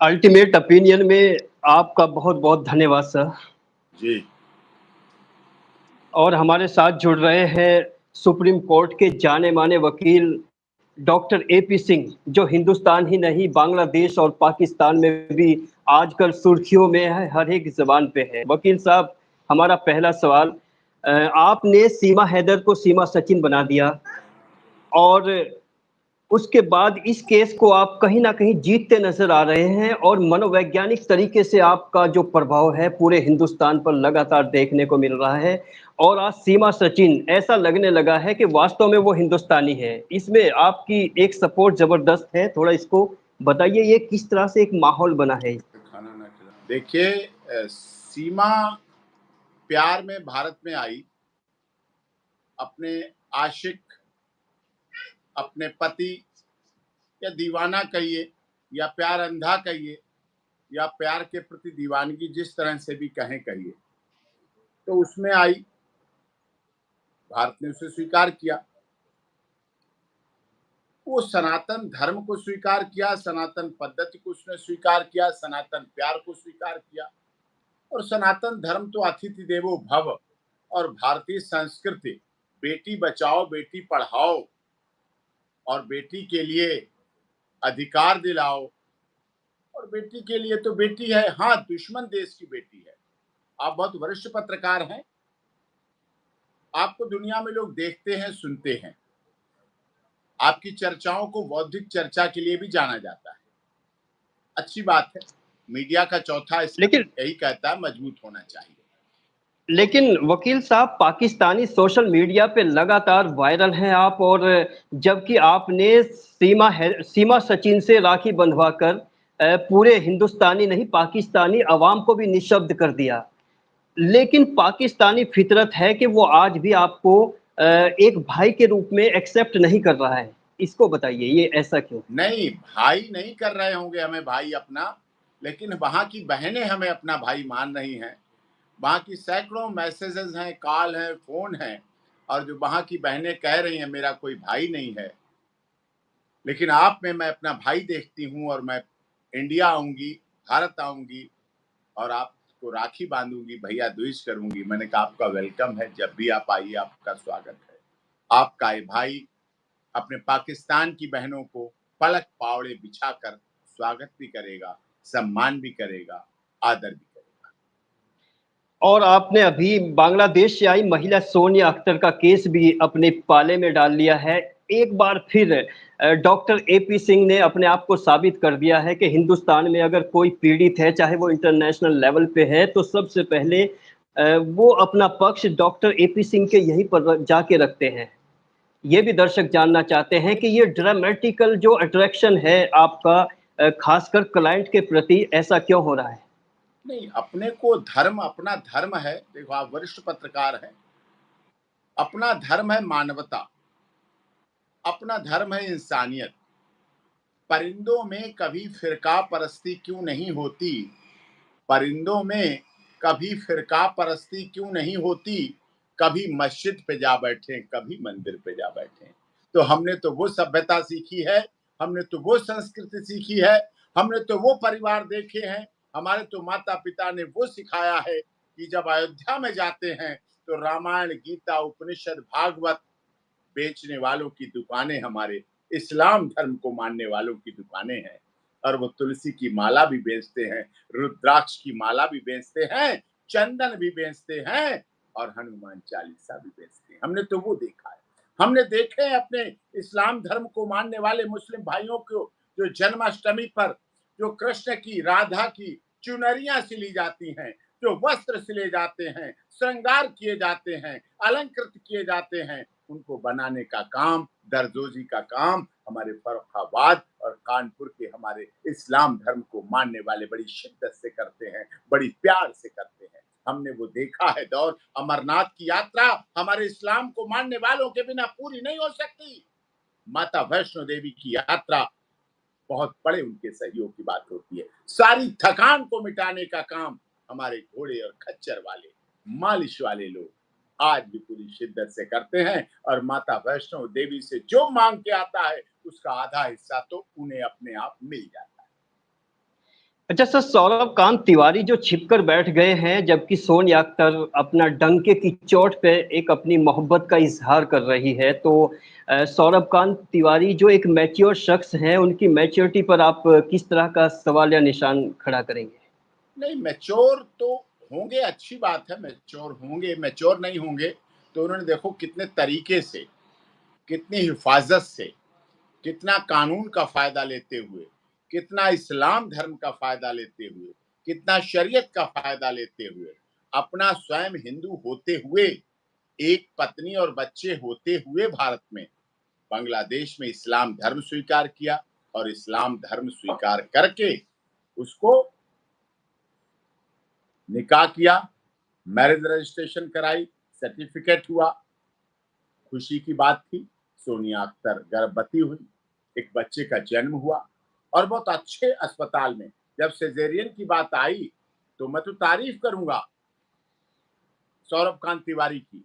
Ultimate opinion में आपका बहुत-बहुत धन्यवाद सर। जी। और हमारे साथ जुड़ रहे हैं सुप्रीम कोर्ट के जाने-माने वकील डॉक्टर एपी सिंह, जो हिंदुस्तान ही नहीं बांग्लादेश और पाकिस्तान में भी आजकल सुर्खियों में है, हर एक ज़बान पे है। वकील साहब, हमारा पहला सवाल आपने सीमा हैदर को सीमा सचिन बना दिया और उसके बाद इस केस को आप कहीं न कहीं जीतते नज़र आ रहे हैं और मनोवैज्ञानिक तरीके से आपका जो प्रभाव है पूरे हिंदुस्तान पर लगातार देखने को मिल रहा है और आज सीमा सचिन ऐसा लगने लगा है कि वास्तव में वो हिंदुस्तानी है। इसमें आपकी एक सपोर्ट ज़बरदस्त है, थोड़ा इसको बताइए ये किस तरह से एक माहौल बना है? खाना ना खिला देखिए सीमा प्यार में भारत में आई, अपने आशिक, अपने पति या दीवाना कहिए या प्यार अंधा कहिए या प्यार के प्रति दीवानगी जिस तरह से भी कहें कहिए, तो उसमें आई, भारत ने उसे स्वीकार किया। वो सनातन धर्म को स्वीकार किया, सनातन पद्धति को उसने स्वीकार किया, सनातन प्यार को स्वीकार किया। और सनातन धर्म तो अतिथि देवो भव और भारतीय संस्कृति बेटी बचाओ बेटी पढ़ाओ और बेटी के लिए अधिकार दिलाओ और बेटी के लिए तो बेटी है, हाँ दुश्मन देश की बेटी है। आप बहुत वरिष्ठ पत्रकार हैं, आपको दुनिया में लोग देखते हैं, सुनते हैं, आपकी चर्चाओं को बौद्धिक चर्चा के लिए भी जाना जाता है। अच्छी बात है, मीडिया का चौथा स्तंभ लेकिन यही कहता है मजबूत होना चाहिए। लेकिन वकील साहब पाकिस्तानी सोशल मीडिया पे लगातार वायरल हैं आप और जबकि आपने सीमा सचिन से राखी बंधवाकर पूरे हिंदुस्तानी नहीं पाकिस्तानी अवाम को भी निःशब्द कर दिया। लेकिन पाकिस्तानी फितरत है कि वो आज भी आपको एक भाई के रूप में एक्सेप्ट नहीं कर रहा है। इसको बताइए ये ऐसा क्यों? नहीं, भाई नहीं कर रहे होंगे हमें भाई अपना, लेकिन वहाँ की बहनें हमें अपना भाई मान रही हैं। वहाँ की सैकड़ों मैसेजेस हैं, कॉल हैं, फ़ोन हैं और जो वहाँ की बहनें कह रही हैं मेरा कोई भाई नहीं है। लेकिन आप में मैं अपना भाई देखती हूँ और मैं इंडिया आऊँगी, भारत आऊँगी और आपको राखी बाँधूँगी, भैया दूज करूँगी। मैंने कहा आपका वेलकम है, जब भी आप आइए आपका स्वागत है। आपका ये भाई अपने पाकिस्तान की बहनों को पलक पावड़े बिछाकर स्वागत भी करेगा, सम्मान भी करेगा, आदर भी करेगा। और आपने अभी बांग्लादेश से आई महिला सोनिया अख्तर का केस भी अपने पाले में डाल लिया है। एक बार फिर डॉक्टर एपी सिंह ने अपने आप को साबित कर दिया है कि हिंदुस्तान में अगर कोई पीड़ित है, चाहे वो इंटरनेशनल लेवल पे है, तो सबसे पहले वो अपना पक्ष डॉक्टर एपी सिंह के यहीं पर जाके रखते हैं। ये भी दर्शक जानना चाहते हैं कि ये ड्रामेटिकल जो अट्रैक्शन है आपका खासकर क्लाइंट के प्रति ऐसा क्यों हो रहा है? नहीं, अपने को धर्म अपना धर्म है, देखो आप वरिष्ठ पत्रकार हैं, अपना धर्म है मानवता, अपना धर्म है इंसानियत। परिंदों में कभी फ़िरका परस्ती क्यों नहीं होती? परिंदों में कभी फ़िरका परस्ती क्यों नहीं होती? कभी मस्जिद पे जा बैठे, कभी मंदिर पे जा बैठे। तो हमने तो वो सभ्यता सीखी है, हमने तो वो संस्कृति सीखी है, हमने तो वो परिवार देखे हैं, हमारे तो माता-पिता ने वो सिखाया है कि जब अयोध्या में जाते हैं, तो रामायण, गीता, उपनिषद, भागवत बेचने वालों की दुकानें हमारे इस्लाम धर्म को मानने वालों की दुकानें हैं और वो तुलसी की माला भी बेचते हैं, रुद्राक्ष की माला भी बेचते हैं, चंदन भी बेचते हैं और हनुमान चालीसा भी बेचते हैं। हमने तो वो देखा है। हमने देखे हैं अपने इस्लाम धर्म को मानने वाले मुस्लिम भाइयों को जो जन्माष्टमी पर जो कृष्ण की, राधा की चुनरियाँ सिली जाती हैं, जो वस्त्र सिले जाते हैं, श्रृंगार किए जाते हैं, अलंकृत किए जाते हैं, उनको बनाने का काम, दरदोजी का काम हमारे फर्रुखाबाद और कानपुर के हमारे इस्लाम धर्म को मानने वाले बड़ी शिद्दत से करते हैं, बड़ी प्यार से करते हैं। हमने वो देखा है दौर, अमरनाथ की यात्रा हमारे इस्लाम को मानने वालों के बिना पूरी नहीं हो सकती। माता वैष्णो देवी की यात्रा बहुत बड़े उनके सहयोग की बात होती है। सारी थकान को मिटाने का काम हमारे घोड़े और खच्चर वाले, मालिश वाले लोग आज भी पूरी शिद्दत से करते हैं और माता वैष्णो देवी से जो मांग के आता है, उसका आधा हिस्सा तो उन्हें अपने आप मिल जाता है। अच्छा सर, सौरभ कांत तिवारी जो छिपकर बैठ गए हैं, जबकि सोनिया अख्तर अपना डंके की चोट पे एक अपनी मोहब्बत का इज़हार कर रही है। तो सौरभ कांत तिवारी जो एक मैच्योर शख्स हैं, उनकी मैच्योरिटी पर आप किस तरह का सवाल या निशान खड़ा करेंगे? नहीं, मैच्योर तो होंगे, अच्छी बात है, मैच्योर होंगे। मैच्योर नहीं होंगे तो उन्होंने देखो कितने तरीके से, कितनी हिफाज़त से, कितना कानून का फ़ायदा लेते हुए, कितना इस्लाम धर्म का फ़ायदा लेते हुए, कितना शरीयत का फ़ायदा लेते हुए, अपना स्वयं हिंदू होते हुए, एक पत्नी और बच्चे होते हुए भारत में बांग्लादेश में इस्लाम धर्म स्वीकार किया और इस्लाम धर्म स्वीकार करके उसको निकाह किया, मैरिज रजिस्ट्रेशन कराई, सर्टिफिकेट हुआ। खुशी की बात थी, सोनिया अख्तर गर्भवती हुई, एक बच्चे का जन्म हुआ और बहुत अच्छे अस्पताल में। जब सिज़ेरियन की बात आई, तो मैं तो तारीफ़ करूँगा सौरभ कांत तिवारी की।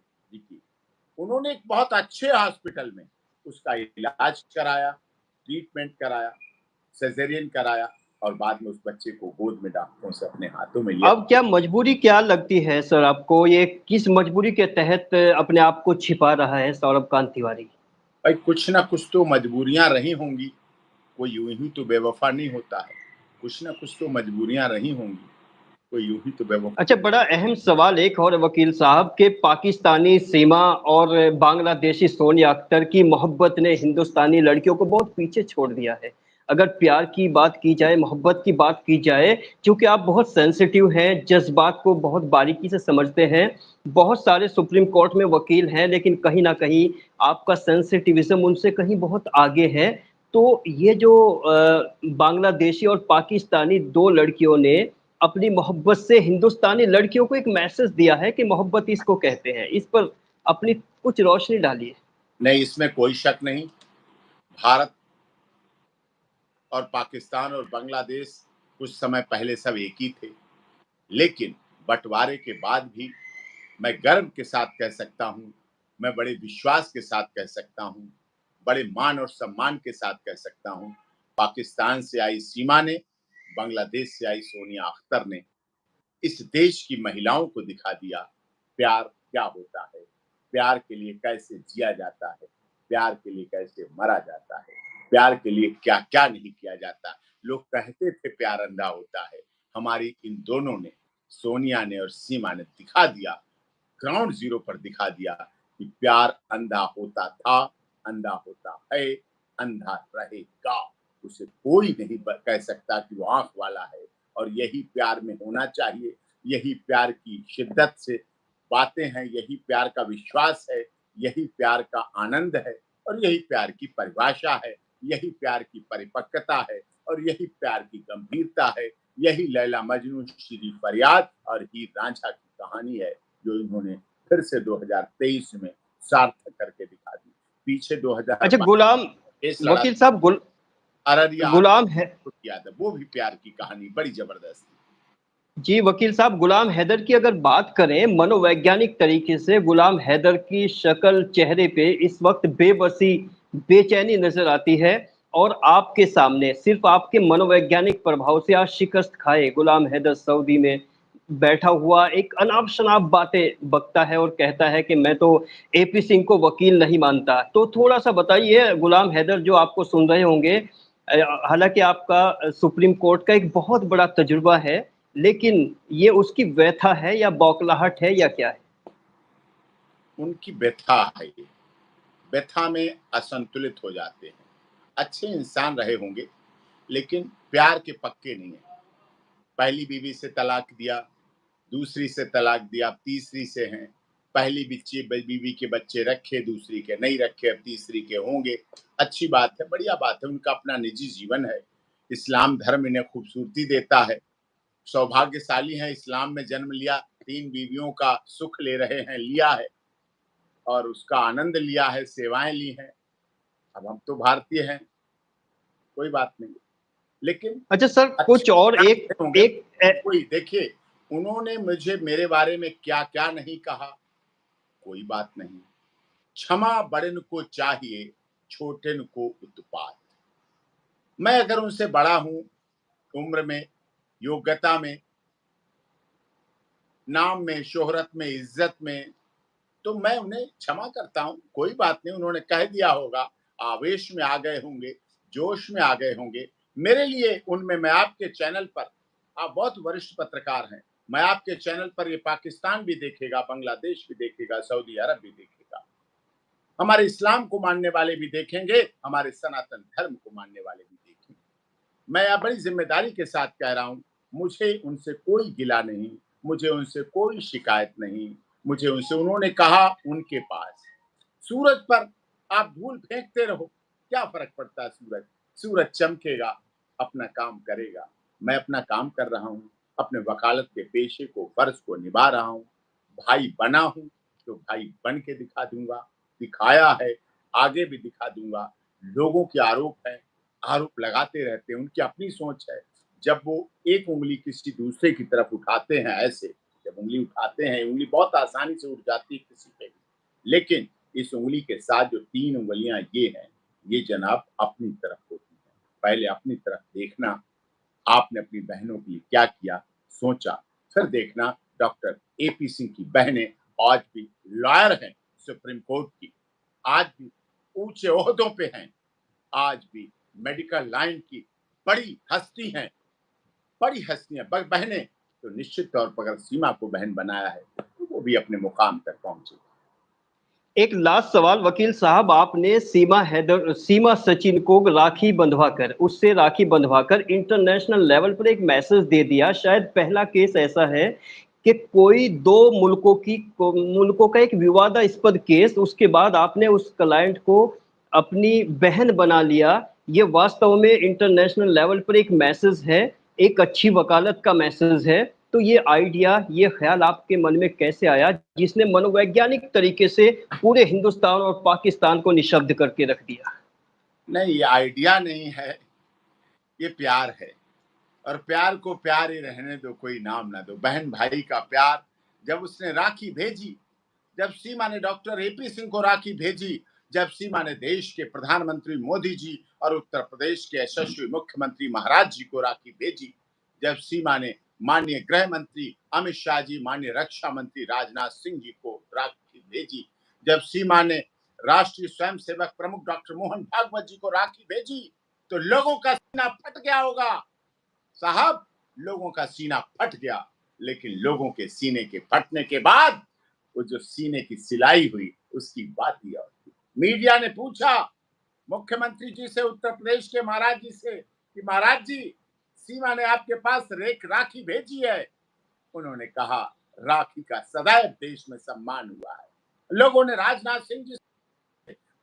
उन्होंने एक बहुत अच्छे हॉस्पिटल में उसका इलाज कराया, ट्रीटमेंट कराया, सिज़ेरियन कराया और बाद में उस बच्चे को गोद में डॉक्टरों से अपने हाथों में लिया। अब क्या मजबूरी क्या लगती है सर आपको? ये किस मजबूरी के तहत अपने आप को छिपा रहा है सौरभ कांत तिवारी? भाई कुछ ना कुछ तो मजबूरियाँ रही होंगी, कोई यूँ ही तो बेवफ़ा नहीं होता है। कुछ ना कुछ तो मजबूरियाँ रही होंगी, कोई यूँ ही तो बेवफ़ा। अच्छा, बड़ा अहम सवाल एक और वकील साहब कि पाकिस्तानी सीमा और बांग्लादेशी सोनिया अख्तर की मोहब्बत ने हिंदुस्तानी लड़कियों को बहुत पीछे छोड़ दिया है। अगर प्यार की बात की जाए, मोहब्बत की बात की जाए, चूँकि आप बहुत सेंसिटिव हैं, जज़्बात को बहुत बारीकी से समझते हैं, बहुत सारे सुप्रीम कोर्ट में वकील हैं, लेकिन कहीं न कहीं आपका सेंसिटिविज़्म उनसे कहीं बहुत आगे है। तो ये जो बांग्लादेशी और पाकिस्तानी 2 लड़कियों ने अपनी मोहब्बत से हिंदुस्तानी लड़कियों को एक मैसेज दिया है कि मोहब्बत इसको कहते हैं। इस पर अपनी कुछ रोशनी डालिए। नहीं, इसमें कोई शक नहीं। भारत और पाकिस्तान और बांग्लादेश कुछ समय पहले सब एक ही थे। लेकिन बँटवारे के बाद भी मैं गर्व के साथ कह सकता हूँ, मैं बड़े विश्वास के साथ कह सकता हूँ, बड़े मान और सम्मान के साथ कह सकता हूँ, पाकिस्तान से आई सीमा ने, बांग्लादेश से आई सोनिया अख्तर ने इस देश की महिलाओं को दिखा दिया, प्यार क्या होता है, प्यार के लिए कैसे जिया जाता है, प्यार के लिए कैसे मरा जाता है, प्यार के लिए क्या-क्या नहीं किया जाता। लोग कहते थे प्यार अंधा होता है, हमारी इन दोनों ने, सोनिया ने और सीमा ने दिखा दिया, ग्राउंड ज़ीरो पर दिखा दिया कि प्यार अंधा होता था, अंधा होता है, अंधा रहेगा। उसे कोई नहीं कह सकता कि वो आँख वाला है और यही प्यार में होना चाहिए, यही प्यार की शिद्दत से बातें हैं, यही प्यार का विश्वास है, यही प्यार का आनंद है और यही प्यार की परिभाषा है, यही प्यार की परिपक्वता है और यही प्यार की गंभीरता है, यही लैला मजनू, श्री फरियाद और हीर रांझा की कहानी है, जो इन्होंने फिर से 2023 में सार्थक करके दिखा दी। पीछे अच्छा 2012 गुलाम केस लड़ा वकील साहब अररिया गुलाम है याद है, वो भी प्यार की कहानी बड़ी जबरदस्त थी। जी, वकील साहब गुलाम हैदर की अगर बात करें मनोवैज्ञानिक तरीके से गुलाम हैदर की शक्ल, चेहरे पे इस वक़्त बेबसी, बेचैनी नज़र आती है और आपके सामने सिर्फ़ आपके मनोवैज्ञानिक प्रभाव से आज शिकस्त खाए गुलाम हैदर सऊदी में बैठा हुआ एक अनाप-शनाप बातें बकता है और कहता है कि मैं तो एपी सिंह को वकील नहीं मानता। तो थोड़ा-सा बताइए गुलाम हैदर जो आपको सुन रहे होंगे हालाँकि आपका सुप्रीम कोर्ट का एक बहुत बड़ा तजुर्बा है, लेकिन ये उसकी व्यथा है या बौखलाहट है या क्या है? उनकी व्यथा है ये, व्यथा में असंतुलित हो जाते हैं। अच्छे इंसान रहे होंगे, लेकिन प्यार के पक्के नहीं हैं। पहली बीवी से तलाक दिया, दूसरी से तलाक दिया, अब तीसरी से हैं। पहली बीवी के बच्चे रखे, दूसरी के नहीं रखे, अब तीसरी के होंगे। अच्छी बात है, बढ़िया बात है, उनका अपना निजी जीवन है। इस्लाम धर्म इन्हें खूबसूरती देता है। सौभाग्यशाली हैं, इस्लाम में जन्म लिया, 3 बीवियों का सुख ले रहे हैं, लिया है और उसका आनंद लिया है, सेवाएँ ली हैं। अब हम तो भारतीय हैं, कोई बात नहीं। लेकिन अच्छा सर अच्छे कुछ और इंसान एक रहे होंगे, एक ए कोई देखिए, उन्होंने मुझे मेरे बारे में क्या-क्या नहीं कहा, कोई बात नहीं। क्षमा बड़न को चाहिए, छोटन को उत्पात। मैं अगर उनसे बड़ा हूँ उम्र में योग्यता में, नाम में, शोहरत में, इज्जत में, तो मैं उन्हें क्षमा करता हूँ। कोई बात नहीं, उन्होंने कह दिया होगा, आवेश में आ गए होंगे, जोश में आ गए होंगे। मेरे लिए उनमें, मैं आपके चैनल पर, आप बहुत वरिष्ठ पत्रकार हैं, मैं आपके चैनल पर ये पाकिस्तान भी देखेगा, बांग्लादेश भी देखेगा, सऊदी अरब भी देखेगा, हमारे इस्लाम को मानने वाले भी देखेंगे, हमारे सनातन धर्म को मानने वाले भी देखेंगे। मैं यह बड़ी जिम्मेदारी के साथ कह रहा हूँ, मुझे उनसे कोई गिला नहीं, मुझे उनसे कोई शिकायत नहीं, मुझे उनसे, उन्होंने कहा उनके पास, सूरज पर आप धूल फेंकते रहो, क्या फ़र्क पड़ता है सूरज? सूरज चमकेगा, अपना काम करेगा। मैं अपना काम कर रहा हूँ, अपने वकालत के पेशे को, फ़र्ज़ को निभा रहा हूँ। भाई बना हूँ, तो भाई बन के दिखा दूँगा, दिखाया है, आगे भी दिखा दूँगा। लोगों के आरोप हैं, आरोप लगाते रहते हैं, उनकी अपनी सोच है। जब वो एक उँगली किसी दूसरे की तरफ उठाते हैं ऐसे, जब उँगली उठाते हैं, उँगली बहुत आसानी से उठ जाती है किसी पे भी। लेकिन इस उँगली के साथ जो 3 उँगलियाँ ये हैं, ये जनाब अपनी तरफ होती हैं। पहले अपनी तरफ देखना, आपने अपनी बहनों के लिए क्या किया, सोचा, फिर देखना डॉक्टर एपी सिंह की बहनें आज भी लॉयर हैं सुप्रीम कोर्ट की, आज भी ऊँचे ओहदों पे हैं, आज भी मेडिकल लाइन की बड़ी हस्ती हैं, बड़ी हस्तियाँ, बहनें, तो निश्चित तौर पर अगर सीमा को बहन बनाया है, तो वो भी अपने मुकाम तक पहुँचेगी। एक लास्ट सवाल वकील साहब, आपने सीमा सचिन को राखी बंधवाकर, उससे राखी बंधवाकर इंटरनेशनल लेवल पर एक मैसेज दे दिया। शायद पहला केस ऐसा है कि कोई दो मुल्कों का एक विवादास्पद केस, उसके बाद आपने उस क्लाइंट को अपनी बहन बना लिया। ये वास्तव में इंटरनेशनल लेवल पर एक मैसेज है, एक अच्छी वकालत का मैसेज है। तो ये आइडिया, ये ख्याल आपके मन में कैसे आया, जिसने मनोवैज्ञानिक तरीके से पूरे हिंदुस्तान और पाकिस्तान को निशब्द करके रख दिया? नहीं, ये आइडिया नहीं है, ये प्यार है, और प्यार को प्यार ही रहने दो, कोई नाम ना दो। बहन भाई का प्यार, जब उसने राखी भेजी, जब सीमा ने डॉक्टर एपी सिंह को राखी भेजी, जब सीमा ने देश के प्रधानमंत्री मोदी जी और उत्तर प्रदेश के यशस्वी मुख्यमंत्री महाराज जी को राखी भेजी, जब सीमा ने माननीय गृह मंत्री अमित शाह जी, माननीय रक्षा मंत्री राजनाथ सिंह जी को राखी भेजी, जब सीमा ने राष्ट्रीय स्वयंसेवक प्रमुख डॉक्टर मोहन भागवत जी को राखी भेजी, तो लोगों का सीना फट गया होगा साहब, लोगों का सीना फट गया। लेकिन लोगों के सीने के फटने के बाद वो जो सीने की सिलाई हुई, उसकी बात ही और थी। मीडिया ने पूछा मुख्यमंत्री जी से, उत्तर प्रदेश के महाराज जी से, कि महाराज जी, सीमा ने आपके पास राखी भेजी है। उन्होंने कहा, राखी का सदैव देश में सम्मान हुआ है। लोगों ने राजनाथ सिंह जी,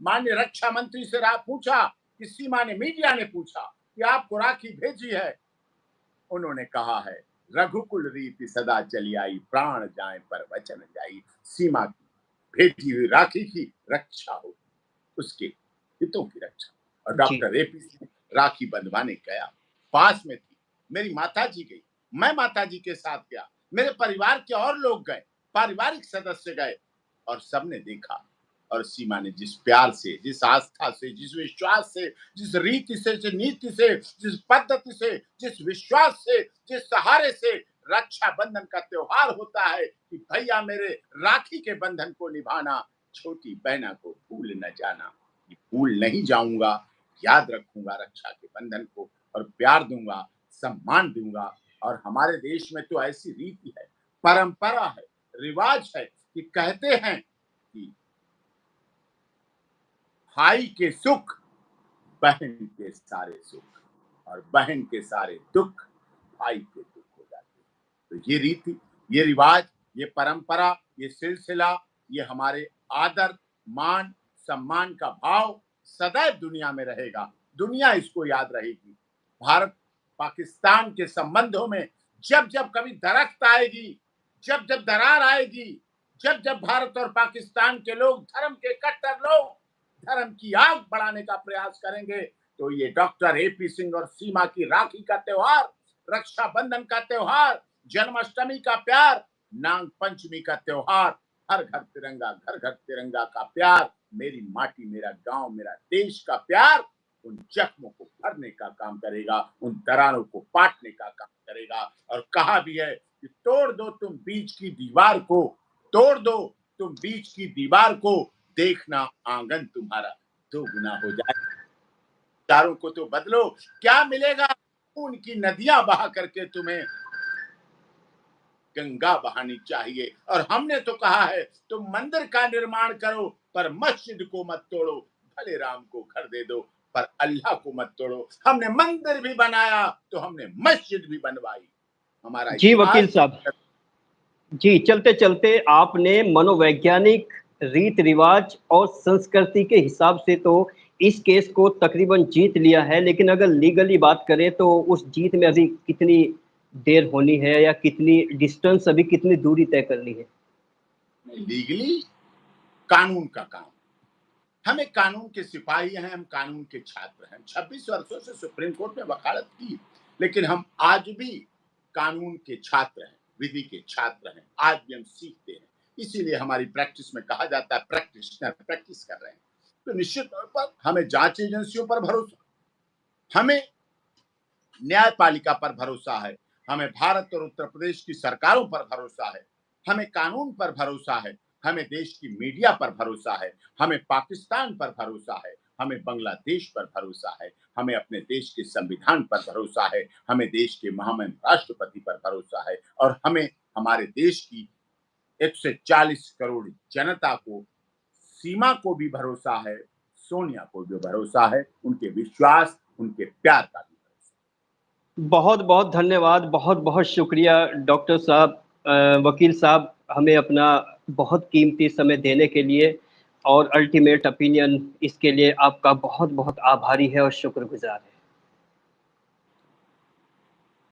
माननीय रक्षा मंत्री से पूछा कि सीमा ने, मीडिया ने पूछा कि आपको राखी भेजी है। उन्होंने कहा है, रघुकुल रीति सदा चली आई, प्राण जाए पर वचन जाई। सीमा की भेजी हुई राखी की रक्षा हो, उसके हितों की रक्षा। और जी। डॉक्टर एपी सिंह राखी बंधवाने गया, पास में थी, मेरी माता जी गई, मैं माता जी के साथ गया, मेरे परिवार के और लोग गए, पारिवारिक सदस्य गए, और सबने देखा। और सीमा ने जिस प्यार से, जिस आस्था से, जिस विश्वास से, जिस रीति से, जिस नीति से, जिस पद्धति से, जिस विश्वास से, जिस सहारे से रक्षा बंधन का त्योहार होता है कि भैया मेरे राखी के बंधन को निभाना, छोटी बहना को भूल न जाना, भूल नहीं जाऊंगा, याद रखूंगा रक्षा के बंधन को, और प्यार दूंगा, सम्मान दूंगा। और हमारे देश में तो ऐसी रीति है, परंपरा है, रिवाज है कि कहते हैं कि भाई के सुख, बहन के सारे सुख, और बहन के सारे दुख, भाई के दुख हो जाते हैं। तो ये रीति, ये रिवाज, ये परंपरा, ये सिलसिला, ये हमारे आदर, मान, सम्मान का भाव सदैव दुनिया में रहेगा। दुनिया इसको याद रहेगी। भारत पाकिस्तान के संबंधों में जब जब कभी दरख्त आएगी, जब जब दरार आएगी, जब जब भारत और पाकिस्तान के लोग, धर्म के कट्टर लोग, धर्म की आग बढ़ाने का प्रयास करेंगे, तो ये डॉक्टर एपी सिंह और सीमा की राखी का त्योहार, रक्षाबंधन का त्योहार, जन्माष्टमी का प्यार, नाग पंचमी का त्योहार, हर घर तिरंगा, घर घर तिरंगा का प्यार, मेरी माटी, मेरा गांव, मेरा देश का प्यार उन जख्मों को भरने का काम करेगा, उन दरारों को पाटने का काम करेगा। और कहा भी है कि तोड़ दो तुम बीच की दीवार को, तोड़ दो तुम बीच की दीवार को, देखना आंगन तुम्हारा दोगुना हो जाए। चारों को तो बदलो, क्या मिलेगा उनकी नदियां बहा करके तुम्हें, गंगा बहानी चाहिए। और हमने तो कहा है तुम मंदिर का निर्माण करो पर मस्जिद को मत तोड़ो, भले राम को घर दे दो पर अल्लाह को मत तोड़ो। हमने मंदिर भी बनाया तो हमने मस्जिद भी बनवाई। हमारा जी वकील इतिहास साहब, जी चलते चलते आपने मनोवैज्ञानिक रीत रिवाज और संस्कृति के हिसाब से तो इस केस को तकरीबन जीत लिया है, लेकिन अगर लीगली बात करें तो उस जीत में अभी कितनी देर होनी है या कितनी डिस्टेंस, अभी कितनी दूरी तय करनी है? लीगली कानून का काम, हम एक कानून के सिपाही हैं, हम कानून के छात्र हैं। 26 वर्षों से सुप्रीम कोर्ट में वकालत की, लेकिन हम आज भी कानून के छात्र हैं, विधि के छात्र हैं। आज भी हम सीखते हैं, इसीलिए हमारी प्रैक्टिस में कहा जाता है प्रैक्टिशनर, प्रैक्टिस कर रहे हैं। तो निश्चित तौर पर हमें जांच एजेंसियों पर भरोसा, हमें न्यायपालिका पर भरोसा है, हमें भारत और उत्तर प्रदेश की सरकारों पर भरोसा है, हमें कानून पर भरोसा है, हमें देश की मीडिया पर भरोसा है, हमें पाकिस्तान पर भरोसा है, हमें बांग्लादेश पर भरोसा है, हमें अपने देश के संविधान पर भरोसा है, हमें देश के महामहिम राष्ट्रपति पर भरोसा है, और हमें हमारे देश की 140 करोड़ जनता को, सीमा को भी भरोसा है, सोनिया को भी भरोसा है, उनके विश्वास, उनके प्यार का भी भरोसा। बहुत-बहुत धन्यवाद, बहुत-बहुत शुक्रिया डॉक्टर साहब, वकील साहब, हमें अपना बहुत कीमती समय देने के लिए और अल्टीमेट ओपिनियन, इसके लिए आपका बहुत-बहुत आभारी है और शुक्रगुज़ार है।